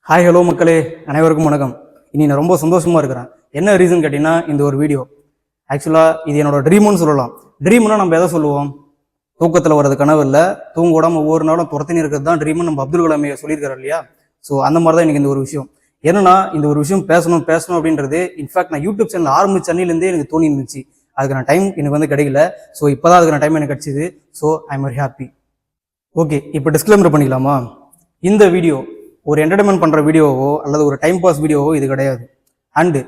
Hi hello மக்களே, அனைவருக்கும் வணக்கம். இனி நான் ரொம்ப சந்தோஷமா இருக்கிறேன். என்ன ரீசன் கேட்டீங்கன்னா, இந்த ஒரு வீடியோ ஆக்சுவலாக இது என்னோட ட்ரீம்னு சொல்லலாம். ட்ரீம்னா நம்ம எதை சொல்லுவோம்? தூக்கத்தில் வர்றது கனவு இல்லை, தூங்கூடாம ஒவ்வொரு நாளும் துரத்தினு இருக்கிறது தான் ட்ரீம்னு நம்ம அப்துல் கலாம் சொல்லியிருக்காரு இல்லையா? ஸோ அந்த மாதிரி தான் எனக்கு இந்த ஒரு விஷயம். என்னன்னா, இந்த ஒரு விஷயம் பேசணும் அப்படின்றது இன்ஃபேக்ட் நான் யூடியூப் சேனல் ஆரம்பிச்ச அன்னிலேருந்தே எனக்கு தோணி இருந்துச்சு. அதுக்கு நான் டைம் எனக்கு கிடைக்கல. ஸோ இப்போதான் அதுக்கு நான் டைம் எனக்கு கிடைச்சிது. So I am very happy. Okay, இப்போ டிஸ்க்ளைமர் பண்ணிக்கலாமா? இந்த வீடியோ ஒரு என்டர்டைன்மெண்ட் பண்ணுற வீடியோவோ அல்லது ஒரு டைம் பாஸ் வீடியோவோ இது கிடையாது. அண்டு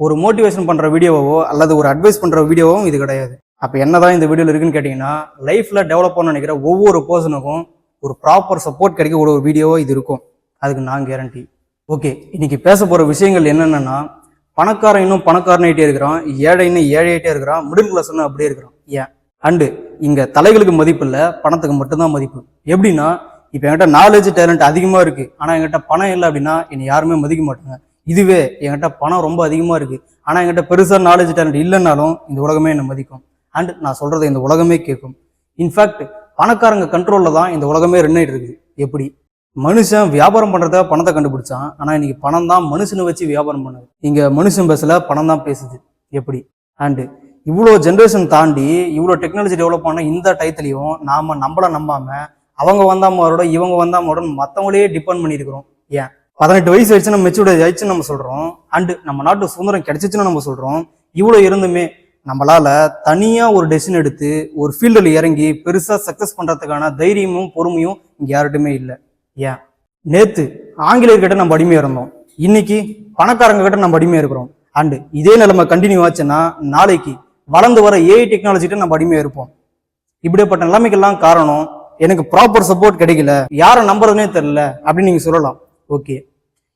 ஒரு மோட்டிவேஷன் பண்ணுற வீடியோவோ அல்லது ஒரு அட்வைஸ் பண்ணுற வீடியோவும் இது கிடையாது. அப்போ என்னதான் இந்த வீடியோவில் இருக்குன்னு கேட்டிங்கன்னா, லைஃப்பில் டெவலப் பண்ண நினைக்கிற ஒவ்வொரு பர்சனுக்கும் ஒரு ப்ராப்பர் சப்போர்ட் கிடைக்க ஒரு வீடியோவோ இது இருக்கும். அதுக்கு நான் கேரண்டி. ஓகே, இன்னைக்கு பேச போகிற விஷயங்கள் என்னென்னா, பணக்காரன் இன்னும் பணக்காரனாயிட்டே இருக்கிறான், ஏழை இன்னும் ஏழையிட்டே இருக்கிறான், மிடில் கிளாஸ் இன்னும் அப்படியே இருக்கிறான். ஏன்? அண்டு இங்கே தலைகளுக்கு மதிப்பு இல்லை, பணத்துக்கு மட்டும்தான் மதிப்பு. எப்படின்னா, இப்போ என்கிட்ட நாலேஜ் டேலண்ட் அதிகமாக இருக்குது, ஆனால் என்கிட்ட பணம் இல்லை அப்படின்னா என்னை யாருமே மதிக்க மாட்டாங்க. இதுவே என்கிட்ட பணம் ரொம்ப அதிகமாக இருக்குது, ஆனால் என்கிட்ட பெருசாக நாலேஜ் டேலண்ட் இல்லைன்னாலும் இந்த உலகமே என்னை மதிக்கும். அண்ட் நான் சொல்கிறத இந்த உலகமே கேட்கும். இன்ஃபேக்ட் பணக்காரங்க கண்ட்ரோலில் தான் இந்த உலகமே ரன் ஆகிட்டு இருக்குது. எப்படி? மனுஷன் வியாபாரம் பண்ணுறத பணத்தை கண்டுபிடிச்சான், ஆனால் இன்னைக்கு பணம் தான் மனுஷனை வச்சு வியாபாரம் பண்ணுது. இங்கே மனுஷன் பேசல, பணம் தான் பேசுது. எப்படி? அண்டு இவ்வளோ ஜென்ரேஷன் தாண்டி இவ்வளோ டெக்னாலஜி டெவலப் பண்ண இந்த டயத்துலையும் நாம் நம்மளை நம்பாமல் அவங்க வந்தாமோட இவங்க வந்தாமோட மற்றவங்களையே டிபெண்ட் பண்ணியிருக்கிறோம். ஏன்? 18 வயசு ஆயிடுச்சுன்னா மெச்சூர்டேஜ் ஆயிடுச்சுன்னு நம்ம சொல்கிறோம். அண்டு நம்ம நாட்டு சுதந்திரம் கிடைச்சிச்சுன்னு நம்ம சொல்கிறோம். இவ்வளோ இருந்துமே நம்மளால தனியாக ஒரு டெசிஷன் எடுத்து ஒரு ஃபீல்டில் இறங்கி பெருசாக சக்ஸஸ் பண்ணுறதுக்கான தைரியமும் பொறுமையும் இங்கே யார்கிட்டுமே இல்லை. ஏன்? நேற்று ஆங்கிலேயர்கிட்ட நம்ம அடிமையாக இருந்தோம், இன்னைக்கு பணக்காரங்க கிட்ட நம்ம அடிமையாக இருக்கிறோம். அண்டு இதே நிலைமை கண்டினியூ ஆச்சுன்னா நாளைக்கு வளர்ந்து வர ஏஐ டெக்னாலஜிகிட்ட நம்ம அடிமையாக இருப்போம். இப்படிப்பட்ட நிலைமைக்கெல்லாம் காரணம் எனக்கு ப்ராப்பர் சப்போர்ட் கிடைக்கல, யாரை நம்புறதுனே தெரியல அப்படின்னு நீங்க சொல்லலாம். ஓகே,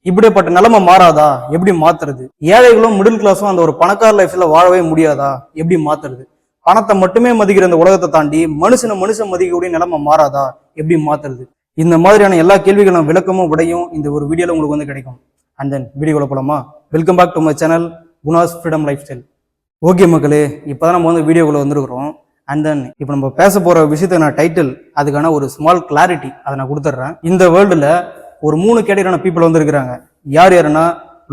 இப்படிப்பட்ட நிலைமை மாறாதா? எப்படி மாத்துறது? ஏழைகளும் மிடில் கிளாஸும் அந்த ஒரு பணக்கார லைஃப்ல வாழவே முடியாதா? எப்படி மாத்துறது? பணத்தை மட்டுமே மதிக்கிற இந்த உலகத்தை தாண்டி மனுஷன் மதிக்கக்கூடிய நிலைமை மாறாதா? எப்படி மாத்துறது? இந்த மாதிரியான எல்லா கேள்விகளும் விளக்கமும் விடையும் இந்த ஒரு வீடியோல உங்களுக்கு வந்து கிடைக்கும். அண்ட் தென் வீடியோக்குள்ள போலாமா? Welcome back to my channel Gunas freedom lifestyle. Okay மக்களே, இப்போதான் நம்ம வந்து வீடியோக்குள்ள வந்துருக்கிறோம். அண்ட் தென் இப்போ நம்ம பேச போகிற விஷயத்துக்கு நான் டைட்டில், அதுக்கான ஒரு ஸ்மால் கிளாரிட்டி அதை நான் கொடுத்துட்றேன். இந்த வேர்ல்டில் ஒரு 3 கேட்டகரியான பீப்புள் வந்துருக்கிறாங்க. யாருன்னா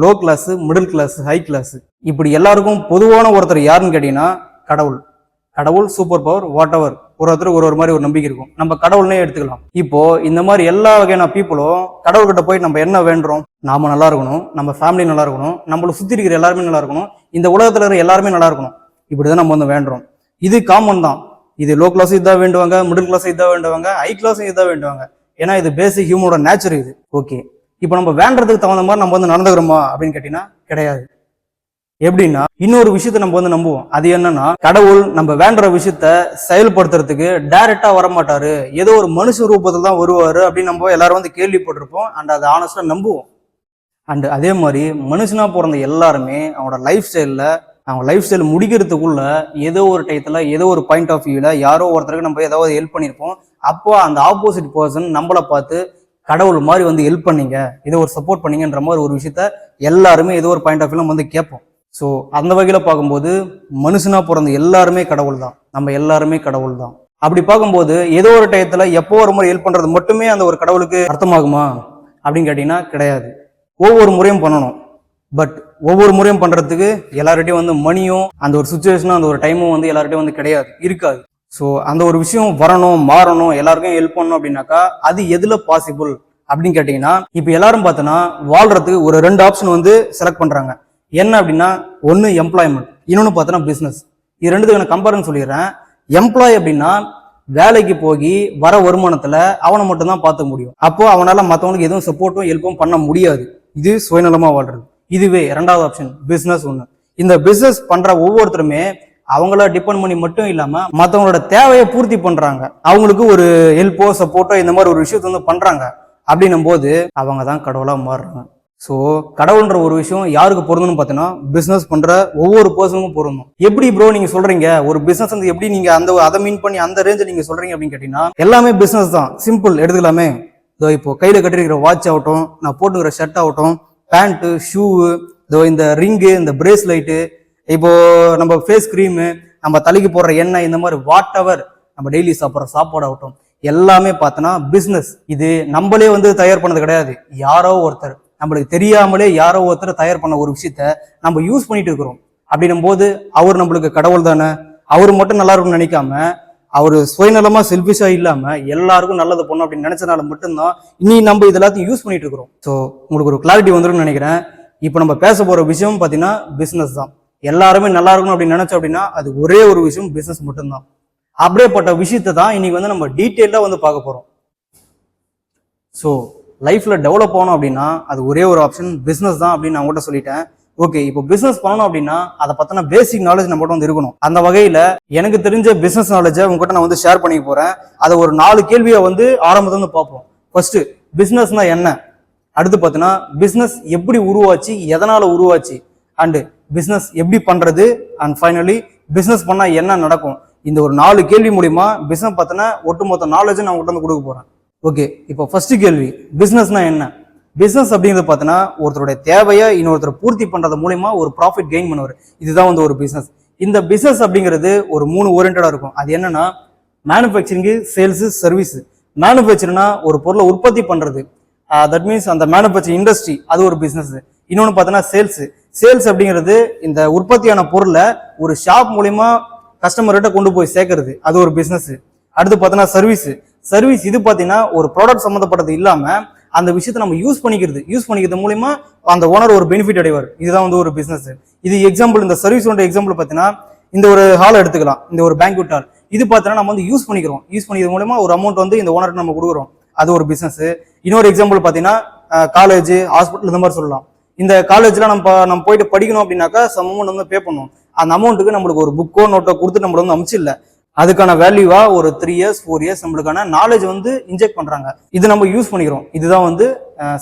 low class, middle class, high class. இப்படி எல்லாருக்கும் பொதுவான ஒருத்தர் யாருன்னு கேட்டீங்கன்னா கடவுள், சூப்பர் பவர், வாட் எவர். ஒருத்தருக்கு ஒரு மாதிரி ஒரு நம்பிக்கை இருக்கும். நம்ம கடவுள்னே எடுத்துக்கலாம். இப்போ இந்த மாதிரி எல்லா வகையான பீப்புளும் கடவுள்கிட்ட போய் நம்ம என்ன வேண்டுறோம்? நாம நல்லா இருக்கணும், நம்ம ஃபேமிலி நல்லா இருக்கணும், நம்மளை சுற்றி இருக்கிற எல்லாருமே நல்லா இருக்கணும், இந்த உலகத்தில் இருக்கிற எல்லாருமே நல்லா இருக்கணும். இப்படிதான் நம்ம வந்து வேண்டுறோம். இது காமன் தான். இது லோ கிளாஸ் இதான் வேண்டுவாங்க, மிடில் கிளாஸ் இதான் வேண்டுவாங்க, ஹை கிளாஸும் இதான் வேண்டுவாங்க. ஏன்னா இது பேசிக் ஹியூமனோட நேச்சர் இது. ஓகே, இப்போ நம்ம வேண்டதுக்கு தகுந்த மாதிரி நம்ம வந்து நடந்துக்கிறோமா அப்படின்னு கேட்டீங்கன்னா கிடையாது. எப்படின்னா, இன்னொரு விஷயத்த நம்ம வந்து நம்புவோம். அது என்னன்னா, கடவுள் நம்ம வேண்டுற விஷயத்த செயல்படுத்துறதுக்கு டைரக்டா வரமாட்டாரு, ஏதோ ஒரு மனுஷ ரூபத்தில் தான் வருவாரு அப்படின்னு நம்ம எல்லாரும் வந்து கேள்விப்பட்டிருப்போம். அண்ட் அதை ஆனஸ்டா நம்புவோம். அண்ட் அதே மாதிரி மனுஷனா பிறந்த எல்லாருமே அவனோட லைஃப் ஸ்டைல் முடிக்கிறதுக்குள்ள ஏதோ ஒரு டயத்துல ஏதோ ஒரு பாயிண்ட் ஆஃப் வியூல யாரோ ஒருத்தருக்கு நம்ம ஏதாவது ஹெல்ப் பண்ணியிருப்போம். அப்போ அந்த ஆப்போசிட் பர்சன் நம்மளை பார்த்து கடவுள் மாதிரி வந்து ஹெல்ப் பண்ணீங்க, ஏதோ ஒரு சப்போர்ட் பண்ணீங்கன்ற மாதிரி ஒரு விஷயத்த எல்லாருமே ஏதோ ஒரு பாயிண்ட் ஆஃப் வியூல வந்து கேட்போம். ஸோ அந்த வகையில பார்க்கும்போது மனுஷனா பிறந்த எல்லாருமே கடவுள் தான், நம்ம எல்லாருமே கடவுள் தான். அப்படி பார்க்கும்போது ஏதோ ஒரு டயத்துல எப்போ ஒரு முறை ஹெல்ப் பண்றது மட்டுமே அந்த ஒரு கடவுளுக்கு அர்த்தமாகுமா அப்படின்னு கேட்டீங்கன்னா கிடையாது. ஒவ்வொரு முறையும் பண்ணணும். பட் ஒவ்வொரு முறையும் பண்றதுக்கு எல்லார்கிட்டையும் வந்து மணியும் அந்த ஒரு சுச்சுவேஷனும் அந்த ஒரு டைமும் வந்து எல்லார்கிட்டையும் வந்து இருக்காது. ஸோ அந்த ஒரு விஷயம் வரணும், மாறணும், எல்லாருக்கும் ஹெல்ப் பண்ணணும் அப்படின்னாக்கா அது எதுல பாசிபிள் அப்படின்னு கேட்டீங்கன்னா, இப்போ எல்லாரும் பார்த்தோன்னா வாழ்றதுக்கு ஒரு 2 ஆப்ஷன் வந்து செலக்ட் பண்றாங்க. என்ன அப்படின்னா, ஒன்று எம்ப்ளாய்மெண்ட், இன்னொன்று பார்த்தோன்னா பிசினஸ். இது ரெண்டுத்துக்கு நான் கம்பேரிசன் சொல்லிடுறேன். எம்ப்ளாய் அப்படின்னா வேலைக்கு போய் வர வருமானத்துல அவனை மட்டும் தான் பார்த்துக்க முடியும். அப்போ அவனால மற்றவங்களுக்கு எதுவும் சப்போர்ட்டும் ஹெல்ப்பும் பண்ண முடியாது. இது சுயநலமா வாழ்றது. இதுவே 2வது ஆப்ஷன் பிசினஸ். ஒண்ணு, இந்த பிசினஸ் பண்ற ஒவ்வொருத்தருமே அவங்கள டிபெண்ட் பண்ணி மட்டும் இல்லாம மற்றவங்களோட தேவையை பூர்த்தி பண்றாங்க. அவங்களுக்கு ஒரு ஹெல்ப்போ சப்போர்ட்டோ இந்த மாதிரி ஒரு விஷயத்த வந்து பண்றாங்க. அப்படின்னும் போது அவங்க தான் கடவுளா மாறுறாங்க. ஸோ கடவுள்ன்ற ஒரு விஷயம் யாருக்கு பொருந்தும்னு பார்த்தீங்கன்னா, பிசினஸ் பண்ற ஒவ்வொரு பர்சனுக்கும் பொருந்தும். எப்படி ப்ரோ நீங்க சொல்றீங்க ஒரு பிசினஸ் வந்து எப்படி நீங்க அதை மீன் பண்ணி அந்த ரேஞ்சில் நீங்க சொல்றீங்க அப்படின்னு கேட்டீங்கன்னா, எல்லாமே பிசினஸ் தான். சிம்பிள் எடுத்துக்கலாமே. இப்போ கையில கட்டிருக்கிற வாட்ச் ஆகட்டும், நான் போட்டுக்கிற ஷர்ட் ஆகட்டும், பேண்ட்டு, ஷூவு, இந்த ரிங்கு, இந்த பிரேஸ்லைட்டு, இப்போ நம்ம ஃபேஸ் கிரீமு, நம்ம தலைக்கு போடுற எண்ணெய், இந்த மாதிரி வாட் எவர் நம்ம டெய்லி சாப்பிட்ற சாப்பாடு ஆகட்டும், எல்லாமே பார்த்தோன்னா பிஸ்னஸ். இது நம்மளே வந்து தயார் பண்ணது கிடையாது, யாரோ ஒருத்தர் நம்மளுக்கு தெரியாமலே யாரோ ஒருத்தர் தயார் பண்ண ஒரு விஷயத்த நம்ம யூஸ் பண்ணிட்டு இருக்கிறோம். அப்படின்னும் போது அவர் நம்மளுக்கு கடவுள் தானே, அவர் மட்டும் நல்லா இருக்கும்னு நினைக்காம அவர் சுயநலமா செல்ஃபிஷா இல்லாம எல்லாருக்கும் நல்லது பண்ணணும் அப்படின்னு நினைச்சனால மட்டும்தான் இனி நம்ம இது எல்லாத்தையும் யூஸ் பண்ணிட்டு இருக்கிறோம். ஸோ உங்களுக்கு ஒரு கிளாரிட்டி வந்துடும் நினைக்கிறேன். இப்போ நம்ம பேச போற விஷயம் பார்த்தீங்கன்னா பிசினஸ் தான். எல்லாருமே நல்லா இருக்கணும் அப்படின்னு நினைச்சோம் அப்படின்னா அது ஒரே ஒரு விஷயம், பிசினஸ் மட்டும்தான். அப்படியேப்பட்ட விஷயத்தை தான் இன்னைக்கு வந்து நம்ம டீட்டெயிலா வந்து பார்க்க போறோம். ஸோ லைஃப்ல டெவலப் ஆகணும் அப்படின்னா அது ஒரே ஒரு ஆப்ஷன் பிசினஸ் தான் அப்படின்னு நான் உங்கள்கிட்ட சொல்லிட்டேன். ஓகே, இப்போ பிசினஸ் பண்ணணும் அப்படின்னா அதை பத்தின பேசிக் நாலேஜ் நம்மகிட்ட வந்து இருக்கணும். அந்த வகையில எனக்கு தெரிஞ்ச பிசினஸ் நாலேஜை உங்ககிட்ட நான் வந்து ஷேர் பண்ணிக்க போறேன். அதை ஒரு 4 கேள்வியை வந்து ஆரம்பத்துல வந்து பார்ப்போம். ஃபர்ஸ்ட், பிசினஸ்னா என்ன? அடுத்து பார்த்தீங்கன்னா பிசினஸ் எப்படி உருவாச்சு, எதனால உருவாச்சு, அண்டு பிசினஸ் எப்படி பண்றது, அண்ட் ஃபைனலி பிசினஸ் பண்ணா என்ன நடக்கும். இந்த ஒரு 4 கேள்வி மூலியமா பிசினஸ் பத்தின ஒட்டுமொத்த நாலேஜை நான் உங்ககிட்ட வந்து கொடுக்க போறேன். ஓகே, இப்போ ஃபர்ஸ்ட் கேள்வி, பிசினஸ்னா என்ன? பிசினஸ் அப்படிங்கிறது பார்த்தீங்கன்னா ஒருத்தருடைய தேவையை இன்னொருத்தர் பூர்த்தி பண்றது மூலமா ஒரு ப்ராஃபிட் கெயின் பண்ணுவார். இதுதான் வந்து ஒரு பிசினஸ். இந்த பிசினஸ் அப்படிங்கிறது ஒரு 3 ஓரியன்டா இருக்கும். அது என்னன்னா மேனுஃபேக்சரிங், சேல்ஸ், சர்வீஸ். மேனுஃபேக்சர்னா ஒரு பொருளை உற்பத்தி பண்றது, தட் மீன்ஸ் அந்த மேனுஃபேக்சரிங் இண்டஸ்ட்ரி, அது ஒரு பிசினஸ். இன்னொன்று பார்த்தீங்கன்னா சேல்ஸ். சேல்ஸ் அப்படிங்கிறது இந்த உற்பத்தியான பொருளை ஒரு ஷாப் மூலியமா கஸ்டமர்கிட்ட கொண்டு போய் சேர்க்கறது, அது ஒரு பிசினஸ். அடுத்து பார்த்தீங்கன்னா சர்வீஸ். சர்வீஸ் இது பார்த்தீங்கன்னா ஒரு ப்ராடக்ட் சம்மந்தப்பட்டது இல்லாம அந்த விஷயத்தை நம்ம யூஸ் பண்ணிக்கிறது மூலியமா அந்த ஓனர் ஒரு பெனிஃபிட் அடைவார். இதுதான் வந்து ஒரு பிசினஸ். இது எக்ஸாம்பிள், இந்த சர்வீஸ் எக்ஸாம்பிள் பார்த்தீங்கன்னா இந்த ஒரு ஹால் எடுத்துக்கலாம், இந்த ஒரு பேங்க்வெட் ஹால். இது பார்த்தீங்கன்னா நம்ம வந்து யூஸ் பண்ணிக்கிறது மூலமா ஒரு அமௌண்ட் வந்து இந்த ஓனருக்கு நம்ம கொடுக்குறோம், அது ஒரு பிசினஸ். இன்னொரு எக்ஸாம்பிள் பார்த்தீங்கன்னா காலேஜ், ஹாஸ்பிட்டல், இந்த மாதிரி சொல்லலாம். இந்த காலேஜ்ல நம்ம போயிட்டு படிக்கணும் அப்படின்னாக்கா சம் அமௌண்ட் வந்து பே பண்ணுவோம். அந்த அமௌண்ட்டுக்கு நம்மளுக்கு ஒரு புக்கோ நோட்டோ கொடுத்து நம்மள வந்து அமிச்சு இல்லை, அதுக்கான வேல்யூவா ஒரு 3 இயர்ஸ் 4 இயர்ஸ் நம்மளுக்கான நாலேஜ் வந்து இன்ஜெக்ட் பண்றாங்க. இது நம்ம யூஸ் பண்ணிக்கிறோம். இதுதான் வந்து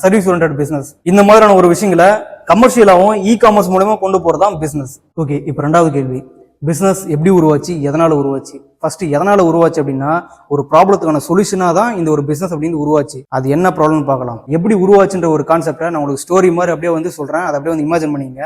சர்வீஸ் ஓரியன்டட் பிசினஸ். இந்த மாதிரியான ஒரு விஷயங்களை கமர்ஷியலாவும் இ-காமர்ஸ் மூலமா கொண்டு போறதான் பிசினஸ். ஓகே, இப்போ 2வது கேள்வி, பிசினஸ் எப்படி உருவாச்சு, எதனால உருவாச்சு? ஃபர்ஸ்ட், எதனால உருவாச்சு அப்படின்னா ஒரு ப்ராப்ளத்துக்கான சொல்யூஷனா தான் இந்த ஒரு பிசினஸ் அப்படின்னு உருவாச்சு. அது என்ன ப்ராப்ளம்னு பார்க்கலாம். எப்படி உருவாச்சுன்ற ஒரு கான்செப்டை நான் உங்களுக்கு ஸ்டோரி மாதிரி அப்படியே வந்து சொல்றேன், அதை அப்படியே வந்து இமேஜின் பண்ணிங்க.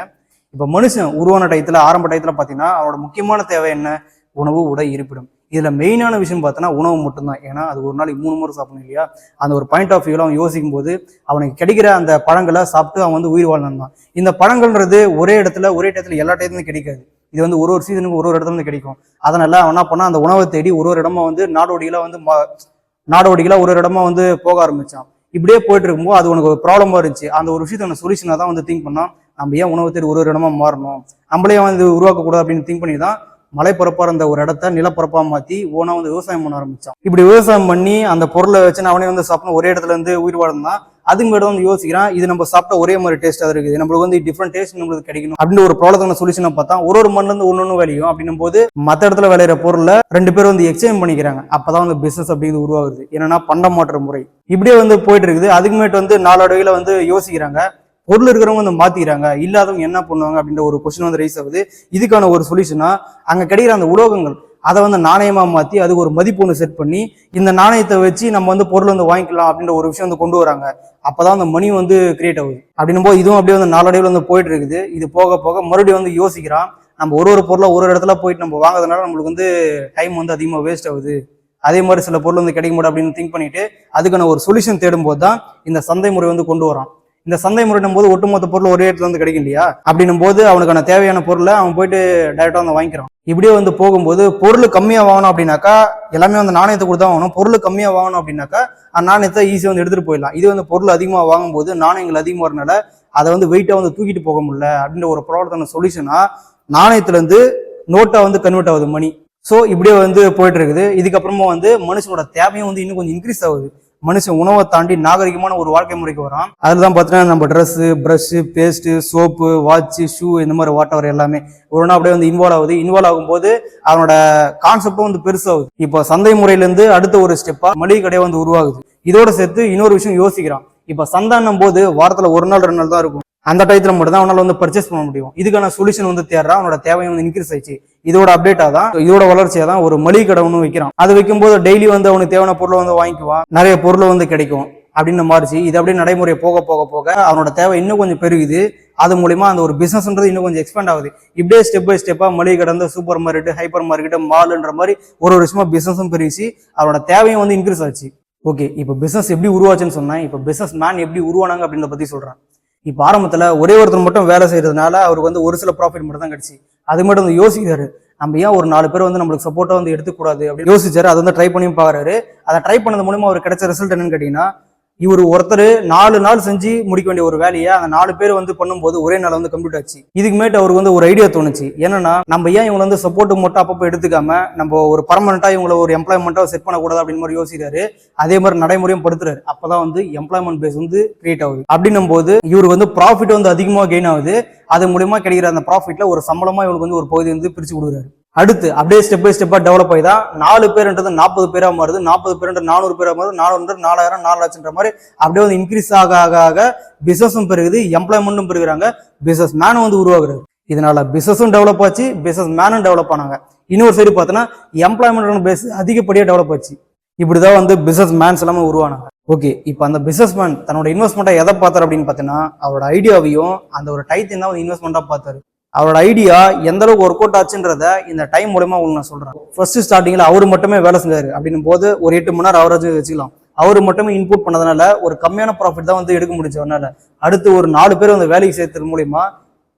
இப்போ மனுஷன் உருவான டயத்துல, ஆரம்ப டயத்துல பார்த்தீங்கன்னா அவனோட முக்கியமான தேவை என்ன? உணவு, உடை, இருப்பிடம். இதுல மெயினான விஷயம் பார்த்தோன்னா உணவு மட்டும்தான். ஏன்னா அது ஒரு நாளைக்கு 3 முறை சாப்பிடணும் இல்லையா? அந்த ஒரு பாயிண்ட் ஆஃப் வியூல அவன் யோசிக்கும் போது அவனுக்கு கிடைக்கிற அந்த பழங்களை சாப்பிட்டு அவன் வந்து உயிர் வாழ்ந்தான். இந்த பழங்கள்ன்றது ஒரே இடத்துல ஒரே டயத்துல எல்லா டயத்துலையும் கிடைக்காது. இது வந்து ஒரு சீசனுக்கு ஒரு இடத்துல இருந்து கிடைக்கும். அதனால அவன் என்ன பண்ணா, அந்த உணவை தேடி ஒரு இடமா வந்து நாடோடிகளா ஒரு இடமா வந்து போக ஆரம்பிச்சான். இப்படியே போயிட்டு இருக்கும்போது அது உனக்கு ஒரு ப்ராப்ளமா இருந்துச்சு. அந்த ஒரு விஷயத்த சொல்யூஷனா தான் வந்து திங்க் பண்ணா, நம்ம ஏன் உணவு தேடி ஒரு இடமா மாறணும், நம்மளே வந்து உருவாக்கக்கூடாது அப்படின்னு திங்க் பண்ணி தான் மலைப்பரப்பா இருந்த ஒரு இடத்த நிலப்பரப்பா மாத்தி ஓனா வந்து விவசாயம் பண்ண ஆரம்பிச்சான். இப்படி விவசாயம் பண்ணி அந்த பொருளை வச்சு அவனே வந்து சாப்பிடணும், ஒரே இடத்துல இருந்து உயிர் வாழ்ந்தான். அதுக்கு மேடம் வந்து யோசிக்கிறான், இது நம்ம சாப்பிட்டா ஒரே மாதிரி டேஸ்டா இருக்குது, நம்மளுக்கு வந்து டிஃப்ரெண்ட் டேஸ்ட் நம்மளுக்கு கிடைக்கணும் அப்படின்னு ஒரு ப்ராப்ளத்தான சொல்யூஷனை பார்த்தா ஒரு மண்ணில இருந்து ஒன்னொன்னு விளையும். அப்படின்னும் போது மற்ற இடத்துல விளையிற பொருளை 2 பேரும் வந்து எக்ஸ்சேஞ்ச் பண்ணிக்கிறாங்க. அப்பதான் வந்து பிசினஸ் அப்படிங்கிறது உருவாகுது. என்னன்னா பண்ட மாற்ற முறை. இப்படியே வந்து போயிட்டு இருக்குது. அதுக்குமேட்டு வந்து நாளடைவுல வந்து யோசிக்கிறாங்க, பொருள் இருக்கிறவங்க வந்து மாத்திக்கிறாங்க, இல்லாதவங்க என்ன பண்ணுவாங்க அப்படின்ற ஒரு கொஸ்டின் வந்து ரைஸ் ஆகுது. இதுக்கான ஒரு சொல்யூஷனா அங்க கிடைக்கிற அந்த உலோகங்கள் அதை வந்து நாணயமா மாத்தி அதுக்கு ஒரு மதிப்பு ஒன்று செட் பண்ணி இந்த நாணயத்தை வச்சு நம்ம வந்து பொருள் வந்து வாங்கிக்கலாம் அப்படின்ற ஒரு விஷயம் வந்து கொண்டு வராங்க. அப்பதான் அந்த மணி வந்து கிரியேட் ஆகுது. அப்படின்னும் போது இதுவும் அப்படியே வந்து நாளடைவில் வந்து போயிட்டு இருக்குது. இது போக போக மறுபடியும் வந்து யோசிக்கிறான், நம்ம ஒரு பொருளை ஒரு இடத்துல போயிட்டு நம்ம வாங்குறதுனால நம்மளுக்கு வந்து டைம் வந்து அதிகமாக வேஸ்ட் ஆகுது, அதே மாதிரி சில பொருள் வந்து கிடைக்க முடியும் அப்படின்னு திங்க் பண்ணிட்டு அதுக்கான ஒரு சொல்யூஷன் தேடும் போது தான் இந்த சந்தை முறை வந்து கொண்டு வரான். இந்த சந்தை முறையிடும் போது ஒட்டுமொத்த பொருள் ஒரே இடத்துல வந்து கிடைக்கும் இல்லையா? அப்படின்னும் போது அவனுக்கான தேவையான பொருளை அவன் போயிட்டு டைரக்டா வந்து வாங்கிக்கிறான். இப்படியே வந்து போகும்போது பொருள் கம்மியா வாங்கணும் அப்படின்னாக்கா எல்லாமே வந்து நாணயத்தை கொடுத்தா வாங்கணும். பொருள் கம்மியா வாங்கணும் அப்படின்னாக்கா அந்த நாணயத்தை ஈஸியா வந்து எடுத்துட்டு போயிடலாம். இது வந்து பொருள் அதிகமா வாங்கும்போது நாணயங்கள் அதிகமா வரனால அதை வந்து வெயிட்டா வந்து தூக்கிட்டு போக முடியல அப்படின்ற ஒரு ப்ராப்ளத்தான சொல்யூஷனா நாணயத்துல இருந்து நோட்டா வந்து கன்வெர்ட் ஆகுது மணி. ஸோ இப்படியே வந்து போயிட்டு இருக்குது. இதுக்கப்புறமா வந்து மனுஷனோட தேவையும் வந்து இன்னும் கொஞ்சம் இன்க்ரீஸ் ஆகுது. மனுஷன் உணவை தாண்டி நாகரிகமான ஒரு வாழ்க்கை முறைக்கு வரான். அதுதான் பார்த்தீங்கன்னா நம்ம dress, brush, paste, soap, watch, shoe, இந்த மாதிரி வாட்டவர் எல்லாமே ஒரு நாள் அப்படியே வந்து இன்வால்வ் ஆகும்போது அவனோட கான்செப்டும் வந்து பெருசாகுது. இப்போ சந்தை முறையிலேருந்து அடுத்த ஒரு ஸ்டெப்பா மளிகை கடை வந்து உருவாகுது. இதோட சேர்த்து இன்னொரு விஷயம் யோசிக்கிறான். இப்போ சந்தானம் போது வாரத்துல 1 நாள் 2 நாள் தான் இருக்கும். அந்த டயத்துல மட்டும் தான் அவனால வந்து பர்ச்சேஸ் பண்ண முடியும். இதுக்கான சொல்யூஷன் வந்து தேடுறான். அவனோட தேவையை வந்து இன்க்ரீஸ் ஆயிடுச்சு. இதோட அப்டேட்டா தான், இதோட வளர்ச்சியா தான் ஒரு மளிகை கடை ஒன்று வைக்கிறான். அது வைக்கும்போது டெய்லி வந்து அவனுக்கு தேவையான பொருளை வந்து வாங்கிக்குவான், நிறைய பொருள் வந்து கிடைக்கும் அப்படின்னு மாறிச்சு. இது அப்படியே நடைமுறை போக போக போக அவனோட தேவை இன்னும் கொஞ்சம் பெருகுது. அது மூலியமா அந்த ஒரு பிசினஸ்ன்றது இன்னும் கொஞ்சம் எக்ஸ்பேண்ட் ஆகுது. இப்படியே ஸ்டெப் பை ஸ்டெப்பா மளிகை கடை வந்து சூப்பர் மார்க்கெட், ஹைப்பர் மார்க்கெட், மால்ன்ற மாதிரி ஒரு விஷயமா பிசினஸும் பெருகிச்சு. அவனோட தேவையும் வந்து இன்க்ரீஸ் ஆச்சு. ஓகே, இப்போ பிசினஸ் எப்படி உருவாச்சுன்னு சொன்னேன். இப்போ பிசினஸ் மேன் எப்படி உருவானாங்க அப்படின்றத பத்தி சொல்றேன். இப்போ ஆரம்பத்தில் ஒரே ஒருத்தர் மட்டும் வேலை செய்யறதுனால அவருக்கு வந்து ஒரு சில ப்ராஃபிட் மட்டும் தான் கிடைச்சி. அது மட்டும் வந்து யோசிக்கிறாரு, நம்ம ஏன் ஒரு 4 பேர் வந்து நம்மளுக்கு சப்போர்ட்டா வந்து எடுத்துக்கூடாது அப்படின்னு யோசிச்சாரு. அதை வந்து ட்ரை பண்ணியும் பாக்குறாரு. அதை ட்ரை பண்ணது மூலமா அவர் கிடைச்ச ரிசல்ட் என்னன்னு கேட்டீங்கன்னா, இவர் ஒருத்தர் 4 நாள் செஞ்சு முடிக்க வேண்டிய ஒரு வேலையை அந்த 4 பேர் வந்து பண்ணும்போது ஒரே நாள் வந்து கம்ப்ளீட் ஆச்சு. இதுக்கு மேட்டு அவருக்கு வந்து ஒரு ஐடியா தோணுச்சு. என்னன்னா, நம்ம ஏன் இவங்க வந்து சப்போர்ட் மட்டும் அப்பப்போ எடுத்துக்காம நம்ம ஒரு பர்மனண்டா இவங்களை ஒரு எம்ப்ளாய்மெண்டா செட் பண்ணக்கூடாது அப்படின்னு மாதிரி யோசிக்கிறாரு. அதே மாதிரி நடைமுறையும் படுத்துறாரு. அப்பதான் வந்து எம்ப்ளாய்மெண்ட் பேஸ் வந்து கிரியேட் ஆகுது. அப்படின்னும் போது இவருக்கு வந்து ப்ராஃபிட் வந்து அதிகமாக கெயின் ஆகுது. அது மூலியமா கிடைக்கிற அந்த ப்ராஃபிட்ல ஒரு சம்பளமா இவருக்கு வந்து ஒரு பகுதி வந்து பிரிச்சு கொடுக்குறாரு. அடுத்து அப்படியே ஸ்டெப் பை ஸ்டெப்பா டெவலப் ஆகி தான் 4 பேருன்றது 40 பேரா மாறுது, 40 பேருன்றது 400 பேரா மாறுது, 400 4000 4 லட்சம்ன்ற மாதிரி அப்படியே வந்து இன்க்ரீஸ் ஆக ஆக ஆக பிசினஸும் பெருகுது, எம்ப்ளாய்மெண்ட்டும் பெருகுறாங்க, பிசினஸ் மேனும் வந்து உருவாகுறாரு. இதனால பிசினஸும் டெவலப் ஆச்சு, பிசினஸ் மேனும் டெவலப் ஆனாங்க. இன்னொரு சைடு பார்த்தோன்னா எம்ப்ளாய்மெண்ட் பேஸ் அதிகப்படியா டெவலப் ஆச்சு. இப்படிதான் வந்து பிசினஸ் மேன்ஸ் எல்லாமே உருவானாங்க. ஓகே, இப்போ அந்த பிசினஸ் மேன் தன்னோட இன்வெஸ்ட்மெண்ட்டை எதை பார்த்தாரு அப்படின்னு பார்த்தீங்கன்னா, அவரோட ஐடியாவையும் அந்த ஒரு டைத்தையும் தான் வந்து இன்வெஸ்ட்மெண்ட்டா பார்த்தாரு. அவரோட ஐடியா எந்த அளவுக்கு ஒர்க் அவுட் ஆச்சுன்றத இந்த டைம் மூலமா உங்களுக்கு நான் சொல்றேன். ஃபர்ஸ்ட் ஸ்டார்டிங்ல அவரு மட்டுமே வேலை செஞ்சாரு அப்படின்னும் போது ஒரு 8 மணி நேரம் அவரேஜ் வச்சுக்கலாம். அவரு மட்டுமே இன்புட் பண்ணதுனால ஒரு கம்மியான ப்ராஃபிட் தான் வந்து எடுக்க முடிஞ்சு அவனால. அடுத்து ஒரு 4 பேர் வந்து வேலைக்கு சேர்த்தது மூலியமா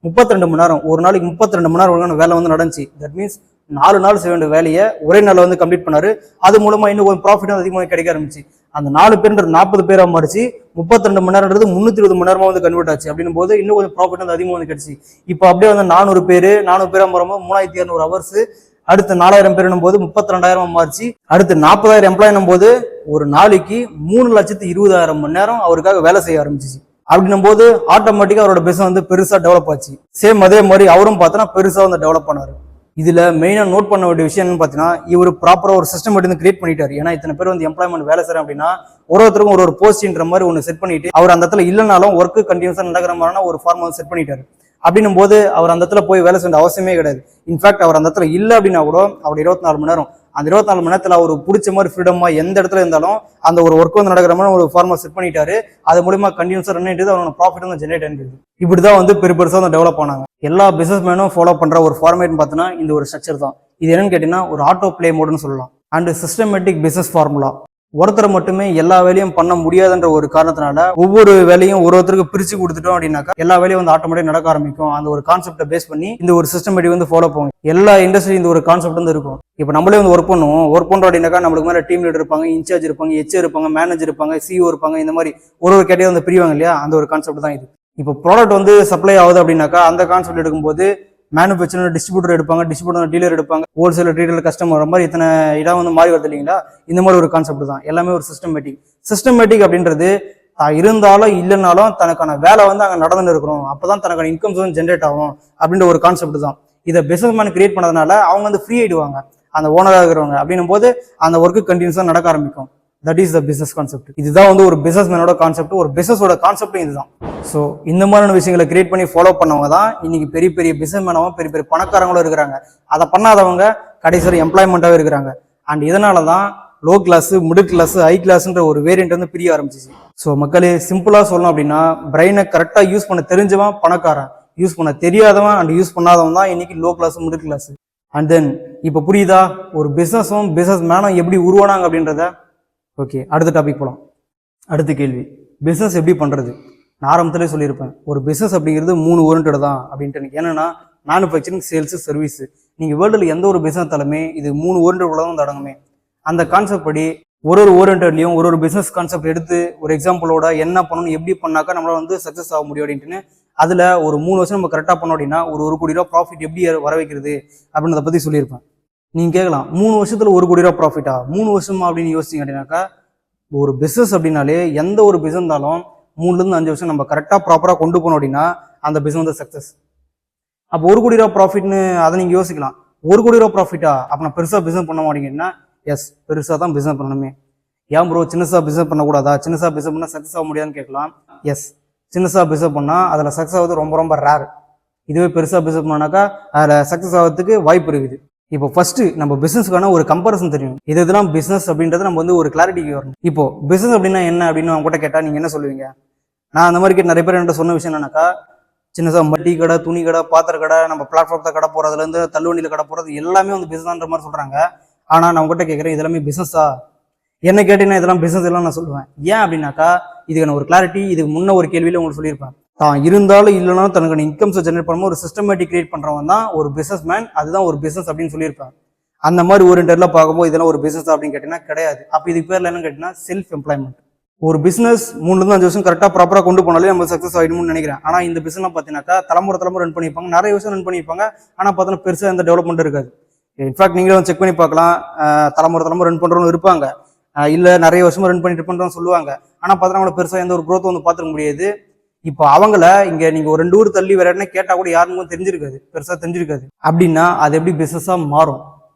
32 மணி நேரம், ஒரு நாளைக்கு 32 மணி நேரம் வேலை வந்து நடந்துச்சு. தட் மீன்ஸ் 4 நாள் செய்ய வேண்டிய வேலையை ஒரே நாள் வந்து கம்ப்ளீட் பண்ணாரு. அது மூலமா இன்னும் கொஞ்சம் ப்ராஃபிட் அதிகமாக கிடைக்க ஆரம்பிச்சு. அந்த 4 பேர்ன்றது 40 பேரா மாறிச்சு. 32 மணி நேரம்ன்றது 320 மணி நேரமா வந்து கன்வெர்ட் ஆச்சு. அப்படின்னும் போது இன்னும் கொஞ்சம் ப்ராஃபிட் வந்து அதிகமாக வந்து கிடைச்சி. இப்போ அப்படியே வந்து 400 பேரா மாறும்போது 3200 ஹவர்ஸ், அடுத்து 4000 பேர் போது 32,000 மாறிச்சு. அடுத்து 40,000 எம்ப்ளாய் போது ஒரு நாளைக்கு 3,20,000 மணி நேரம் அவருக்காக வேலை செய்ய ஆரம்பிச்சிச்சு. அப்படின்னும் போது ஆட்டோமேட்டிக்கா அவரோட பிசினஸ் வந்து பெருசா டெவலப் ஆச்சு. சேம் அதே மாதிரி அவரும் பார்த்தோன்னா பெருசா வந்து டெவலப் பண்ணாரு. இதுல மெயினா நோட் பண்ண வேண்டிய விஷயம் என்னன்னு பாத்தீங்கன்னா, இவர் ப்ராப்பரா ஒரு சிஸ்டம் வந்து கிரியேட் பண்ணிட்டாரு. ஏன்னா இத்தனை பேர் வந்து எம்ப்ளாய்மெண்ட் வேலை செய்யறேன் அப்படின்னா ஒருத்தருக்கும் ஒரு போஸ்ட்ன்ற மாதிரி ஒன்று செட் பண்ணிட்டு அவர் அந்த இடத்துல இல்லைனாலும் ஒர்க் கண்டினியூஸா நடக்கிற மாதிரினா ஒரு ஃபார்ம் வந்து செட் பண்ணிட்டாரு. அப்படின்னும் போது அவர் அந்த இடத்துல போய் வேலை செய்ய அவசியமே கிடையாது. இன்ஃபேக்ட் அவர் அந்த இடத்துல இல்லை அப்படின்னா கூட அவர் 24 மணி நேரம் அந்த 24 மணி நேரத்தில் அவர் பிடிச்ச மாதிரி ஃப்ரீடமா எந்த இடத்துல இருந்தாலும் அந்த ஒரு ஒர்க் வந்து நடக்கிற மாதிரி ஒரு ஃபார்மா செட் பண்ணிட்டாரு. அது மூலமா கண்டினியூஸா ரன் ஆயிட்டு அவரோட ப்ராஃபிட் வந்து ஜென்ரேட் ஆயிடுது. இப்படிதான் வந்து பெருசா வந்து டெவலப் ஆனாங்க. எல்லா பிசினஸ் மேனும் ஃபாலோ பண்ற ஒரு ஃபார்மேட்னு பார்த்தோன்னா இந்த ஒரு ஸ்ட்ரக்சர் தான். இது என்னன்னு கேட்டீங்கன்னா ஒரு ஆட்டோ பிளே மோடுன்னு சொல்லலாம். And systematic business formula. ஒருத்தரை மட்டுமே எல்லா வேலையும் பண்ண முடியாதுன்ற ஒரு காரணத்தினால ஒவ்வொரு வேலையும் ஒருத்தருக்கு பிரிச்சு கொடுத்துட்டோம் அப்படின்னாக்கா எல்லா வேலையும் வந்து ஆட்டோமேட்டிக் நடக்க ஆரம்பிக்கும். அந்த ஒரு கான்செப்டை பேஸ் பண்ணி இந்த ஒரு சிஸ்டமேட்டிக் வந்து ஃபாலோ பண்ணுவோம். எல்லா இண்டஸ்ட்ரி இந்த ஒரு கான்செப்ட் வந்து இருக்கும். இப்போ நம்மளே வந்து ஒர்க் பண்ணுவோம். ஒர்க் பண்றோம் அப்படின்னாக்கா நம்மளுக்கு மேலே டீம் லீடர் இருப்பாங்க, இன்சார்ஜ் இருப்பாங்க, ஹெச்ஆர் இருப்பாங்க, மேனேஜர் இருப்பாங்க, சிஓ இருப்பாங்க. இந்த மாதிரி ஒரு கேட்டே வந்து பிரிவாங்க இல்லையா? அந்த ஒரு கான்செப்ட் தான் இது. இப்போ ப்ராடக்ட் வந்து சப்ளை ஆகுது அப்படின்னாக்கா அந்த கான்செப்ட் எடுக்கும்போது மேனுஃபேக்சர் டிஸ்ட்ரிபியூட்டர் எடுப்பாங்க, டிஸ்ட்ரிபியூட்டர் டீலர் எடுப்பாங்க, ஹோல்சேல் ரீட்டைல் கஸ்டமர் மாதிரி இத்தனை இடம் வந்து மாறி வருது இல்லைங்களா? இந்த மாதிரி ஒரு கான்செப்ட் தான். எல்லாமே ஒரு சிஸ்டமேட்டிக் அப்படின்றது இருந்தாலும் இல்லைனாலும் தனக்கான வேலை வந்து அங்கே நடந்துன்னு இருக்கணும். அப்பதான் தனக்கான இன்கம்ஸ் வந்து ஜென்ரேட் ஆகும் அப்படின்ற ஒரு கான்செப்ட் தான். இதை பிசினஸ் மேன் கிரியேட் பண்ணதுனால அவங்க வந்து ஃப்ரீ ஆயிடுவாங்க அந்த ஓனராக இருக்கிறவங்க. அப்படின்னும் போது அந்த ஒர்க்கு கண்டினியூஸா நடக்க ஆரம்பிக்கும். That is the business concept. இதுதான் வந்து ஒரு பிசினஸ் மேனோட கான்செப்ட். ஒரு பிசினஸோட கான்செப்டும் இதுதான். ஸோ இந்த மாதிரியான விஷயங்களை கிரியேட் பண்ணி ஃபாலோ பண்ணவங்க தான் இன்னைக்கு பெரிய பெரிய பிசினஸ் மேனவும் பெரிய பெரிய பணக்காரங்களும் இருக்கிறாங்க. அதை பண்ணாதவங்க கடைசி எம்ப்ளாய்மெண்ட்டாகவே இருக்கிறாங்க. அண்ட் இதனால தான் low class, middle class, high கிளாஸ்ன்ற ஒரு வேரியன்ட் வந்து பிரிய ஆரம்பிச்சிச்சு. ஸோ மக்களே சிம்பிளா சொல்லணும் அப்படின்னா பிரெயினை கரெக்டாக யூஸ் பண்ண தெரிஞ்சவன் பணக்காரன், யூஸ் பண்ண தெரியாதவன் அண்ட் யூஸ் பண்ணாதவன் தான் இன்னைக்கு low class, middle class. And then இப்போ புரியுதா ஒரு பிசினஸும் பிசினஸ் மேனும் எப்படி உருவானாங்க அப்படின்றத? ஓகே, அடுத்த டாபிக் போகலாம். அடுத்த கேள்வி, பிஸ்னஸ் எப்படி பண்ணுறது? நான் ஆரம்பத்திலே சொல்லியிருப்பேன், ஒரு பிஸ்னஸ் அப்படிங்கிறது 3 ஓரியன்டட் தான் அப்படின்ட்டு. எனக்கு என்னன்னா மேனுஃபேக்சரிங், சேல்ஸு, சர்வீஸ். நீங்கள் வேர்ல்டில் எந்த ஒரு பிஸ்னஸ் தாலுமே இது 3 ஓரியன்டட் தான் வந்து அடங்குமே. அந்த கான்செப்ட் படி ஒரு ஓரியன்டட்லையும் ஒரு பிஸ்னஸ் கான்செப்ட் எடுத்து ஒரு எக்ஸாம்பிளோட என்ன பண்ணணும், எப்படி பண்ணாக்கா நம்மளால வந்து சக்ஸஸ் ஆக முடியும் அப்படின்ட்டுன்னு அதில் ஒரு 3 வருஷம் நம்ம கரெக்டாக பண்ணோம் அப்படின்னா ஒரு கோடி ரூபா ப்ராஃபிட் எப்படி வர வைக்கிறது அப்படின்றத பற்றி சொல்லியிருப்பேன். நீங்கள் கேட்கலாம் 3 வருஷத்தில் 1 கோடி ரூபா ப்ராஃபிட்டா, 3 வருஷமா அப்படின்னு யோசிச்சிங்க அப்படின்னாக்கா, ஒரு பிஸ்னஸ் அப்படின்னாலே எந்த ஒரு பிஸ்னஸ் இருந்தாலும் 3லேருந்து 5 வருஷம் நம்ம கரெக்டாக ப்ராப்பராக கொண்டு போனோம் அப்படின்னா அந்த பிஸ்னஸ் வந்து சக்ஸஸ். அப்போ 1 கோடி ரூபா ப்ராஃபிட்னு அதை நீங்கள் யோசிக்கலாம். 1 கோடி ரூபா ப்ராஃபிட்டா, அப்போ நான் பெருசாக பிஸ்னஸ் பண்ண மாட்டீங்கன்னா, எஸ் பெருசாக தான் பிஸ்னஸ் பண்ணணுமே. ஏன் ப்ரோ சின்னசாக பிஸ்னஸ் பண்ணக்கூடாதா, சின்னசாக பிஸ்னஸ் பண்ணால் சக்ஸஸ் ஆக முடியாதுன்னு கேட்கலாம். எஸ், சின்னசாக பிஸ்னஸ் பண்ணால் அதில் சக்ஸஸ் ஆகுது ரொம்ப ரொம்ப ரேர். இதுவே பெருசாக பிஸ்னஸ் பண்ணாக்கா அதில் சக்ஸஸ் ஆகிறதுக்கு வாய்ப்பு இருக்குது. இப்போ ஃபர்ஸ்ட் நம்ம பிசினஸ்க்கான ஒரு கம்பேரிசன் தெரியும். இதெல்லாம் பிசினஸ் அப்படின்றது நம்ம வந்து ஒரு கிளாரிட்டிக்கு வரணும். இப்போ பிசினஸ் அப்படின்னா என்ன அப்படின்னு அவங்க கூட கேட்டா நீங்க என்ன சொல்லுவீங்க? நான் அந்த மாதிரி கேட்டு நிறைய பேர் என்கிட்ட சொன்ன விஷயம் என்னன்னாக்கா, சின்னதா மட்டி கடை, துணி கடை, பாத்திர கடை, நம்ம பிளாட்ஃபார்ம்ல கடை போறதுல இருந்து தள்ளுவண்டியில கடை போறது எல்லாமே வந்து பிசினஸ்ன்ற மாதிரி சொல்றாங்க. ஆனா நான் உங்ககிட்ட கேட்கறேன், இதெல்லாமே பிசினஸா? என்ன கேட்டீங்கன்னா இதெல்லாம் பிசினஸ் எல்லாம் நான் சொல்லுவேன். ஏன் அப்படின்னாக்கா இதுக்கான ஒரு கிளாரிட்டி இதுக்கு முன்ன ஒரு கேள்வியில உங்களுக்கு சொல்லியிருப்பேன். தான் இருந்தாலும் இல்லைனா தனக்கு இன்கம்ஸை ஜெனரேட் பண்ணும்போது ஒரு சிஸ்டமேட்டிக் கிரியேட் பண்றவன் தான் ஒரு பிசினஸ் மேன், அதுதான் ஒரு பிசினஸ் அப்படின்னு சொல்லியிருப்பாங்க. அந்த மாதிரி ஓரியன்டர்ல பார்க்கும்போது இதெல்லாம் ஒரு பிசினஸ் அப்படின்னு கேட்டீங்கன்னா கிடையாது. அப்போ இதுக்கு பேர்ல என்னன்னு கேட்டீங்கன்னா செல்ஃப் எம்ப்ளாய்மெண்ட். ஒரு பிசினஸ் 3 to 5 வருஷம் கரெக்டாக ப்ராப்பராக கொண்டு போனாலே நம்ம சக்ஸஸ் ஆகிடும்னு நினைக்கிறேன். ஆனால் இந்த பிசினஸ் பார்த்தீங்கன்னாக்கா தலைமுறை ரன் பண்ணியிருப்பாங்க, நிறைய வருஷம் ரன் பண்ணியிருப்பாங்க. ஆனால் பார்த்தோன்னா பெருசாக எந்த டெவலப்மெண்ட் இருக்காது. இன்ஃபேக்ட் நீங்களே வந்து செக் பண்ணி பார்க்கலாம், தலைமுறை ரன் பண்ணுறவங்க இருப்பாங்க, இல்லை நிறைய வருஷமா ரன் பண்ணிட்டு பண்ணுறோம்னு சொல்லுவாங்க. ஆனால் பார்த்தோன்னா அவங்கள பெருசாக எந்த ஒரு க்ரோத் வந்து பார்த்துக்க முடியாது. இப்போ அவங்கள இங்க நீங்க ஒரு 2 ஊர் தள்ளி வேற என்ன கேட்டா கூட யாருக்கும் தெரிஞ்சிருக்காது, பெருசா தெரிஞ்சிருக்காது. அப்படின்னா அது எப்படி பிசினஸா மாறும்?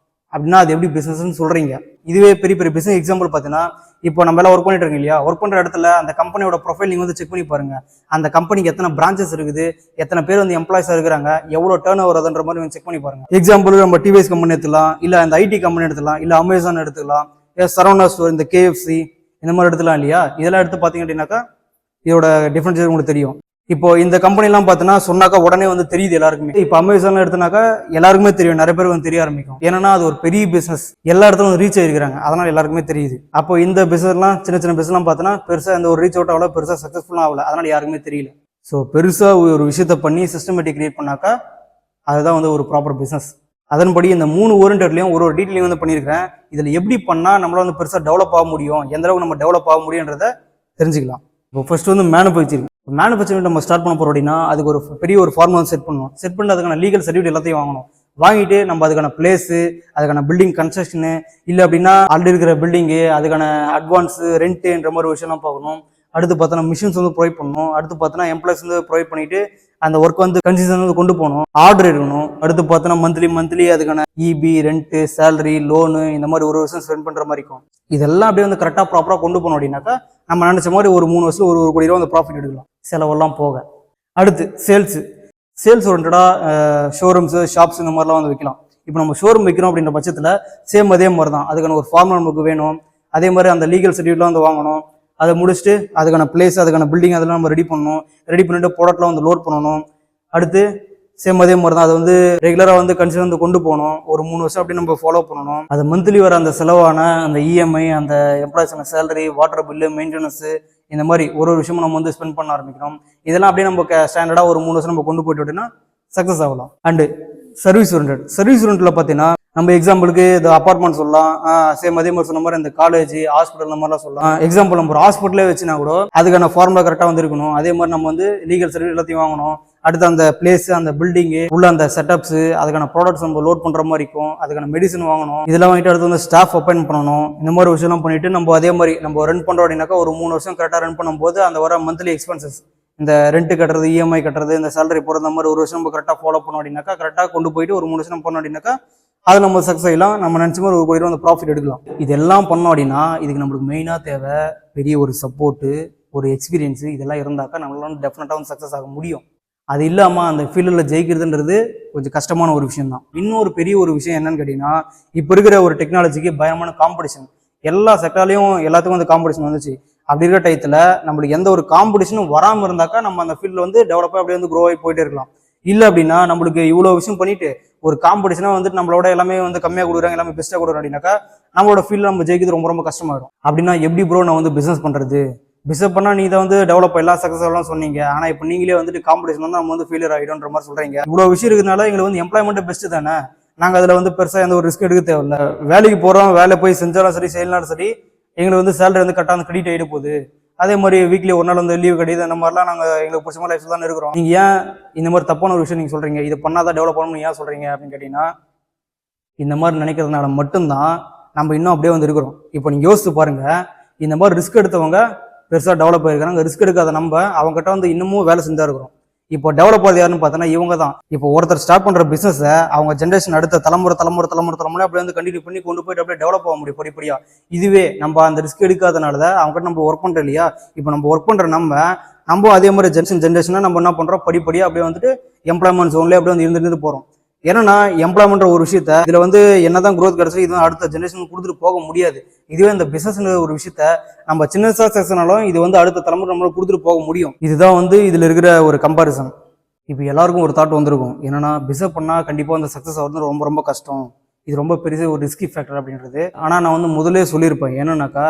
அப்படின்னா அது எப்படி பிசினஸ்ன்னு சொல்றீங்க? இதுவே பெரிய பெரிய பிசினஸ் எக்ஸாம்பிள் பார்த்தீங்கன்னா, இப்போ நம்ம எல்லாம் ஒர்க் பண்ணிட்டு இருக்கோம் இல்லையா, ஒர்க் பண்ற இடத்துல அந்த கம்பெனியோட ப்ரொஃபைல் நீங்க வந்து செக் பண்ணி பாருங்க. அந்த கம்பெனிக்கு எத்தனை பிரான்ச்சஸ் இருக்குது, எத்தனை பேர் வந்து எம்ப்ளாய்ஸா இருக்கிறாங்க, எவ்வளவு டர்ன் ஓவர் அதுன்ற மாதிரி செக் பண்ணி பாருங்க. எக்ஸாம்பிள் நம்ம டிவிஎஸ் கம்பெனி எடுத்துக்கலாம், இல்ல அந்த ஐடி கம்பெனி எடுத்துக்கலாம், இல்ல அமேசான் எடுத்துக்கலாம், சரவணா ஸ்டோர், இந்த கேஎஃப்சி, இந்த மாதிரி எடுத்துலாம் இல்லையா. இதெல்லாம் எடுத்து பாத்தீங்க அப்படின்னாக்கா இதோட டிஃபரன்ஸ் உங்களுக்கு தெரியும். இப்போ இந்த கம்பெனி எல்லாம் பார்த்தீங்கன்னா சொன்னாக்கா உடனே வந்து தெரியுது எல்லாருக்குமே. இப்போ அமேசான் எடுத்தனாக்கா எல்லாருக்குமே தெரியும், நிறைய பேர் வந்து தெரிய ஆரம்பிக்கும். ஏன்னா அது ஒரு பெரிய பிசினஸ், எல்லா இடத்துல ரீச் ஆயிருக்காங்க, அதனால எல்லாருக்குமே தெரியுது. அப்போ இந்த பிசினஸ் எல்லாம் சின்ன சின்ன பிசினஸ் எல்லாம் பார்த்தோன்னா பெருசா இந்த ஒரு ரீச் அவுட் ஆகல, பெருசா சக்சஸ்ஃபுல்லா ஆகல, அதனால யாருக்குமே தெரியல. ஸோ பெருசா ஒரு விஷயத்த பண்ணி சிஸ்டமேட்டிக் கிரியேட் பண்ணாக்கா அதுதான் வந்து ஒரு ப்ராப்பர் பிசினஸ். அதன்படி இந்த 3 ஓரியன்டர்லையும் ஒரு டீட்டெயிலையும் வந்து பண்ணியிருக்கிறேன். இதுல எப்படி பண்ணா நம்மளால வந்து பெருசா டெவலப் ஆக முடியும், எந்த அளவுக்கு நம்ம டெவலப் ஆக முடியும்ன்றத தெரிஞ்சுக்கலாம். இப்போ ஃபர்ஸ்ட் வந்து மேனுஃபேக்சரிங் நம்ம ஸ்டார்ட் பண்ண போறோம் அப்படின்னா அதுக்கு ஒரு பெரிய ஒரு ஃபார்ம் வந்து செட் பண்ணணும். செட் பண்ணி அதுக்கான லீகல் சர்டிஃபிகேட் எல்லாத்தையும் வாங்கணும். வாங்கிட்டு நம்ம அதுக்கான பிளேஸு, அதுக்கான பில்டிங் கன்ஸ்ட்ரக்ஷனு, இல்லை அப்படின்னா ஆல்ரெடி இருக்கிற பில்டிங்கு, அதுக்கான அட்வான்ஸு, ரெண்ட்டுன்ற மாதிரி ஒரு விஷயம்லாம் பார்க்கணும். அடுத்து பார்த்தோன்னா மிஷின்ஸ் வந்து ப்ரொவைட் பண்ணணும். அடுத்து பார்த்தோன்னா எம்ப்ளாய்ஸ் வந்து ப்ரொவைட் பண்ணிட்டு அந்த ஒர்க் வந்து கன்சிஸ்டன் வந்து கொண்டு போகணும். ஆர்டர் இருக்கணும். அடுத்து பார்த்தோன்னா மந்த்லி அதுக்கான இபி, ரெண்ட்டு, சேலரி, லோனு, இந்த மாதிரி ஒரு வருஷம் ஸ்பெண்ட் பண்ற மாதிரி இருக்கும். இதெல்லாம் அப்படியே வந்து கரெக்டாக ப்ராப்பராக கொண்டு போனோம் அப்படின்னாக்கா நம்ம நினைச்ச மாதிரி ஒரு 3 வருஷத்துல ஒரு கோடி ரூபா வந்து ப்ராஃபிட் எடுக்கலாம், செலவெல்லாம் போக. அடுத்து சேல்ஸ் ஓரியன்டா ஷோரூம்ஸ், ஷாப்ஸ் இந்த மாதிரிலாம் வந்து வைக்கலாம். இப்போ நம்ம ஷோரூம் வைக்கிறோம் அப்படின்ற பட்சத்தில் சேம் அதே மாதிரி தான், அதுக்கான ஒரு ஃபார்ம் நமக்கு வேணும். அதே மாதிரி அந்த லீகல் சர்டிஃபிகேட்லாம் வந்து வாங்கணும். அதை முடிச்சுட்டு அதுக்கான பிளேஸ், அதுக்கான பில்டிங் அதெல்லாம் நம்ம ரெடி பண்ணணும். ரெடி பண்ணிட்டு ப்ராடக்ட்லாம் வந்து லோட் பண்ணணும். அடுத்து சேம் அதே மாதிரி தான், அதை வந்து ரெகுலராக வந்து கன்சிடர் வந்து கொண்டு போகணும். ஒரு 3 வருஷம் அப்படி நம்ம ஃபாலோ பண்ணணும். அது மந்த்லி வர அந்த செலவான அந்த இஎம்ஐ, அந்த எம்ப்ளாய்ஸான சேலரி, வாட்டர் பில்லு, மெயின்டெனன்ஸு, இந்த மாதிரி ஒரு விஷயமும் நம்ம வந்து ஸ்பெண்ட் பண்ண ஆரம்பிக்கணும். இதெல்லாம் அப்படியே நம்ம ஸ்டாண்டர்டாக ஒரு 3 வருஷம் நம்ம கொண்டு போயிட்டு அப்படின்னா சக்ஸஸ் ஆகலாம். அண்டு சர்வீஸ் ஓரியன்ட்ல பார்த்தீங்கன்னா நம்ம எக்ஸாம்பிளுக்கு இந்த அப்பார்ட்மெண்ட் சொல்லலாம். சேம் அதே மாதிரி சொன்ன மாதிரி இந்த காலேஜ், ஹாஸ்பிட்டல் இந்த மாதிரிலாம் சொல்லலாம். எக்ஸாம்பிள் நம்ம ஒரு ஹாஸ்பிட்டலே வச்சுனா கூட அதுக்கான ஃபார்முலா கரெக்டாக வந்து இருக்கணும். அதே மாதிரி நம்ம வந்து லீகல் சர்டிஃபிகேட் எல்லாத்தையும் வாங்கணும். அடுத்து அந்த பிளேஸ், அந்த பில்டிங்கு உள்ள அந்த செட்டப்ஸ், அதுக்கான ப்ராடக்ட்ஸ் நம்ம லோட் பண்ற மாதிரி இருக்கும். அதுக்கான மெடிசன் வாங்கணும். இதெல்லாம் வாங்கிட்டு அடுத்து வந்து ஸ்டாஃப் அப்பாயின்ட் பண்ணணும். இந்த மாதிரி விஷயம்லாம் பண்ணிட்டு நம்ம அதே மாதிரி நம்ம ரன் பண்றோம் அப்படின்னாக்கா ஒரு 3 வருஷம் கரெக்டாக ரன் பண்ணும்போது அந்த வர மந்த்லி எக்ஸ்பென்சஸ், இந்த ரெண்ட் கட்டுறது, இஎம்ஐ கட்டுறது, இந்த சேலரி போடுறது, அந்த மாதிரி ஒரு வருஷம் நம்ம கரெக்டாக ஃபாலோ பண்ணோம் அப்படின்னாக்கா, கரெக்டாக கொண்டு போயிட்டு ஒரு 3 வருஷம் பண்ணோம் அப்படின்னாக்கா அது நம்ம சக்ஸஸ் ஆகலாம். நம்ம நினச்ச மாதிரி ஒரு கோடி ரூபா ப்ராஃபிட் எடுக்கலாம். இதெல்லாம் பண்ணோம் அப்படின்னா இதுக்கு நம்மளுக்கு மெயினாக தேவை பெரிய ஒரு சப்போர்ட்டு, ஒரு எக்ஸ்பீரியன்ஸு. இதெல்லாம் இருந்தாக்கா நம்மளால டெஃபினட்டாக வந்து சக்ஸஸ் ஆக முடியும். அது இல்லாமல் அந்த ஃபீல்டில் ஜெயிக்கிறதுன்றது கொஞ்சம் கஷ்டமான ஒரு விஷயம் தான். இன்னொரு பெரிய ஒரு விஷயம் என்னன்னு கேட்டிங்கன்னா, இப்போ இருக்கிற ஒரு டெக்னாலஜிக்கு பயங்கரமான காம்படிஷன். எல்லா செக்டார்லையும் எல்லாத்துக்கும் வந்து காம்படிஷன் வந்துச்சு. அப்படி இருக்கிற டயத்தில் நம்மளுக்கு எந்த ஒரு காம்படிஷனும் வராமல் இருந்தாக்கா நம்ம அந்த ஃபீல்டில் வந்து டெவலப்பாக அப்படியே வந்து க்ரோ ஆகி போயிட்டே இருக்கலாம். இல்லை அப்படின்னா நம்மளுக்கு இவ்வளோ விஷயம் பண்ணிட்டு ஒரு காம்படிஷனாக வந்துட்டு நம்மளோட எல்லாமே வந்து கம்மியாக கொடுக்குறாங்க, எல்லாமே பெஸ்ட்டாக கொடுக்குறோம் அப்படின்னாக்கா நம்மளோட ஃபீல்டில் நம்ம ஜெயிக்கிறது ரொம்ப ரொம்ப கஷ்டமாயிடும். அப்படின்னா எப்படி ப்ரோ நான் வந்து பிஸ்னஸ் பண்ணுறது? பிஸ்னஸ் பண்ணால் நீ தான் வந்து டெவலப் எல்லாம் சக்ஸஸ் ஆகலாம் சொன்னீங்க. ஆனால் இப்போ நீங்களே வந்துட்டு காம்படிஷன் வந்து நம்ம வந்து ஃபெயிலியர் ஆகிடும்ன்ற மாதிரி சொல்கிறீங்க. இவ்வளோ விஷயம் இருக்கிறதுனால எங்களுக்கு வந்து எம்ப்ளாய்மெண்ட்டு பெஸ்ட்டு தானே, நாங்கள் அதில் வந்து பெருசாக எந்த ஒரு ரிஸ்க் எடுக்க தேவையில்ல. வேலைக்கு போகிறோம், வேலை போய் செஞ்சாலும் சரி செய்யலாம் சரி, எங்களுக்கு வந்து சேலரி வந்து கரெக்டாக வந்து கிரெடிட் ஆகிட்டு போகுது. அதே மாதிரி வீக்லி ஒரு நாள் வந்து லீவ் கிடையாது. அந்த மாதிரிலாம் நாங்கள் எங்களுக்கு பிடிச்ச மாதிரி லைஃப் தான் இருக்கிறோம். நீங்கள் ஏன் இந்த மாதிரி தப்பான ஒரு விஷயம் நீங்கள் சொல்கிறீங்க, இது பண்ணாதான் டெவலப் பண்ணணும்னு ஏன் சொல்கிறீங்க அப்படின்னு கேட்டிங்கன்னா, இந்த மாதிரி நினைக்கிறதுனால மட்டும்தான் நம்ம இன்னும் அப்படியே வந்து இருக்கிறோம். இப்போ நீங்கள் யோசிச்சு பாருங்கள், இந்த மாதிரி ரிஸ்க் எடுத்தவங்க பெருசாக டெவலப் ஆகிருக்காங்க. ரிஸ்க் எடுக்காத நம்ம அவங்ககிட்ட வந்து இன்னமும் வேலை செஞ்சா இருக்கிறோம். இப்போ டெவலப் ஆகுது யாருன்னு பார்த்தோன்னா இவங்க தான். இப்போ ஒருத்தர் ஸ்டார்ட் பண்ணுற பிஸ்னஸை அவங்க ஜென்ரேஷன் அடுத்த தலைமுறை அப்படியே வந்து கண்டினியூ பண்ணி கொண்டு போயிட்டு அப்படியே டெவலப் ஆக முடியும் படிப்படியா. இதுவே நம்ம அந்த ரிஸ்க் எடுக்காதனால தான் அவங்ககிட்ட நம்ம ஒர்க் பண்ணுறோம் இல்லையா. இப்போ நம்ம ஒர்க் பண்ணுற நம்ம அதே மாதிரி ஜென்ரேஷனாக நம்ம என்ன பண்ணுறோம், படிப்படியாக அப்படியே வந்துட்டு எம்ப்ளாய்மெண்ட் ஜோன்லேயே அப்படியே வந்து இருந்துட்டு போகிறோம். ஏன்னா எம்ப்ளாய்மெண்ட் ஒரு விஷயத்த இதுல வந்து என்னதான் growth கிடைச்சி இது அடுத்த ஜெனரேஷன் கொடுத்துட்டு போக முடியாது. இதுவே இந்த பிசினஸ் ஒரு விஷயத்த நம்ம சின்னதா சக்சஸ்னாலும் இது வந்து அடுத்த தலைமுறை நம்மளால கொடுத்துட்டு போக முடியும். இதுதான் வந்து இதுல இருக்கிற ஒரு கம்பாரிசன். இப்போ எல்லாருக்கும் ஒரு தாட் வந்திருக்கும், என்னன்னா பிசினஸ் பண்ணா கண்டிப்பா அந்த சக்சஸ் ஆகிறது ரொம்ப ரொம்ப கஷ்டம், இது ரொம்ப பெரிய ஒரு ரிஸ்கி ஃபேக்டர் அப்படின்றது. ஆனால் நான் வந்து முதலே சொல்லியிருப்பேன், என்னன்னாக்கா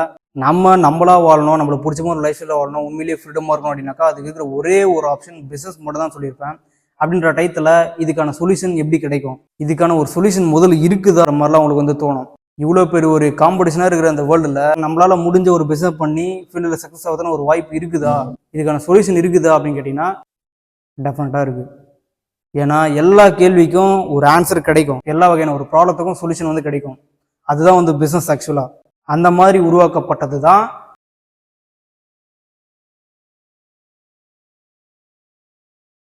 நம்மளா வாழணும், நம்மளுக்கு பிடிச்ச மாதிரி லைஃப் ஸ்டைலில் வாழணும், உண்மையிலேயே ஃப்ரீடமாக இருக்கணும் அப்படின்னாக்கா அதுக்கு இருக்கிற ஒரே ஒரு ஆப்ஷன் பிஸ்னஸ் மட்டும் தான் சொல்லியிருப்பேன். அப்படின்ற டயத்தில் இதுக்கான சொல்யூஷன் எப்படி கிடைக்கும், இதுக்கான ஒரு சொல்யூஷன் முதல்ல இருக்குதா மாதிரிலாம் உங்களுக்கு வந்து தோணும். இவ்வளோ பெரிய ஒரு காம்படிஷனாக இருக்கிற அந்த வேர்ல்டில் நம்மளால் முடிஞ்ச ஒரு பிஸ்னஸ் பண்ணி ஃபீல்டில் சக்ஸஸ் ஆகுதுன்னு ஒரு வாய்ப்பு இருக்குதா, இதுக்கான சொல்யூஷன் இருக்குதா அப்படின்னு கேட்டிங்கன்னா டெஃபினட்டாக இருக்குது. ஏன்னா எல்லா கேள்விக்கும் ஒரு ஆன்சர் கிடைக்கும், எல்லா வகையான ஒரு ப்ராப்ளத்துக்கும் சொல்யூஷன் வந்து கிடைக்கும். அதுதான் வந்து பிஸ்னஸ் ஆக்சுவலாக. அந்த மாதிரி உருவாக்கப்பட்டது தான்